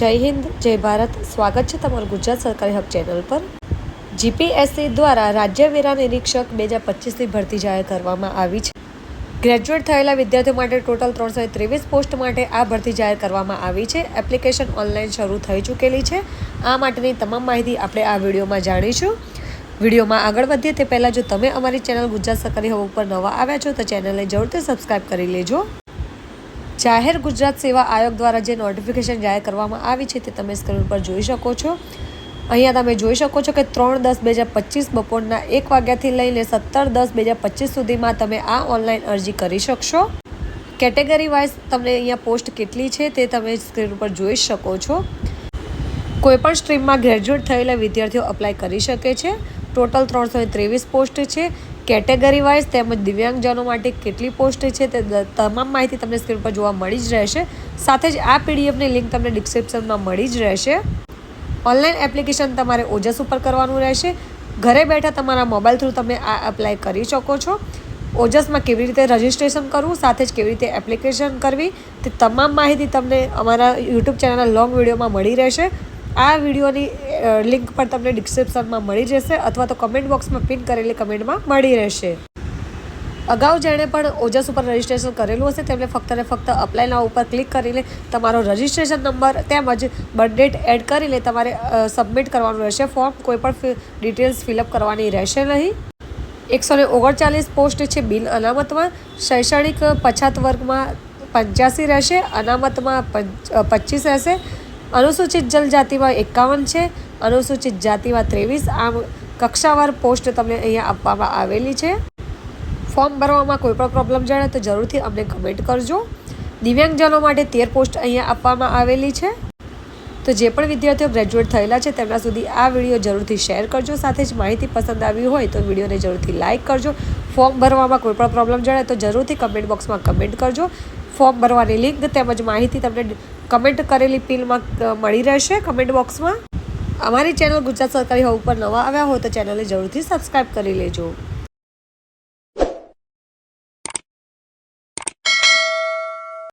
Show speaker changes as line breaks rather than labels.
जय हिंद जय भारत। स्वागत है तमारू गुजरात सरकारी हब चैनल पर। जीपीएससी द्वारा राज्य वेरा निरीक्षक 2025 की भरती जाहिर करवामां आवी छे। ग्रेज्युएट थयेला विद्यार्थीओ माटे टोटल 323 पोस्ट माटे आ भरती जाहिर करवामां आवी छे। एप्लिकेशन ऑनलाइन शरू थई चूकेली छे। आ माटेनी तमाम माहिती आपणे आ विडियोमां जाणीशुं। विडियोमां आगळ वधीए ते पहेला जो तमे अमारी चेनल गुजरात सरकारी हब पर नवा आव्या छो तो चेनलने जरूरथी सब्सक्राइब करी लेजो। जाहिर गुजरात सेवा आयोग द्वारा जे नोटिफिकेशन जाहिर करवामां आवी छे ते तमे स्क्रीन पर जोई शको छो। अहींया तमे जोई शको छो के 3/10/2025 बपोરના 1 वाग्याथी लईने 17/10/2025 सुधीमां तमे आ ऑनलाइन अरजी करी शकशो। केटेगरी वाइज तमने अहींया पोस्ट केटली छे ते तमे स्क्रीन पर जोई शको छो। कोईपण स्ट्रीममां ग्रेज्युएट थयेला विद्यार्थीओ अप्लाय करी शके छे। टोटल 323 पोस्ट है। केटेगरी वाइज तेमज दिव्यांगजनों माटे केटली पोस्ट है ते तमाम माहिती तमने स्क्रीन पर जोवा मळी ज रहेशे। साथे ज आ पीडीएफनी लिंक तमने डिस्क्रिप्शनमां मळी ज रहेशे। ऑनलाइन एप्लिकेशन तमारे ओजस पर करवानुं रहेशे। घरे बैठा तमारा मोबाइल थ्रू तमे आ अप्लाय करी शको छो। ओजसमां केवी रीते रजिस्ट्रेशन करवुं साथे ज केवी रीते एप्लिकेशन करवी ते तमाम माहिती तमने अमारा यूट्यूब चेनलना लॉन्ग विडियोमां मळी रहेशे। आ विडियोनी लिंक पर तमने डिस्क्रिप्शनमां मळी जशे अथवा तो कमेंट बॉक्समां पिन करेली कमेंटमां मळी रहेशे। अगाऊ जेणे पण ओजस पर रजिस्ट्रेशन करेलुं हशे तेमणे फक्त ने फक्त अप्लाय नाउ पर क्लिक करीने तमारो रजिस्ट्रेशन नंबर तेमज बर्थ डेट एड करीने तमारे सबमिट करवानुं रहेशे। फॉर्म कोईपण डिटेल्स फिलअप करवानी रहेशे नहीं। 139 पोस्ट है बिन अनामतमां। शैक्षणिक पछात वर्गमां 85 रहेशे, अनामतमां 25 रहेशे। अनुसूचित जनजाति में 51 है, अनुसूचित जाति में 23। आम कक्षावार पोस्ट तमने अहींया आपवामां आवेली छे। फॉर्म भरवामां कोईपण प्रॉब्लम जणे तो जरूरथी अમને कमेंट करजो। दिव्यांगजनों माटे 13 पोस्ट अहींया आपवामां आवेली छे। तो जे पण विद्यार्थीओ ग्रेज्युएट थयेला छे तेमना सुधी आ विडियो जरूरथी शेर करजो। साथे ज माहिती पसंद आवी होय तो विडियोने जरूरथी लाइक करजो। फॉर्म भरवामां कोईपण प्रॉब्लम जणे तो जरूरथी कमेंट बॉक्समां कमेंट करजो। फॉर्म भरवानी लिंक तेमज माहिती तमने कमेंट करेली पिनमां मळी रहेशे कमेंट बॉक्समां। अमारी चेनल गुजरात सरकारी हब पर नवा आव्या हो तो चेनलने जरूरथी सब्सक्राइब करी लेजो।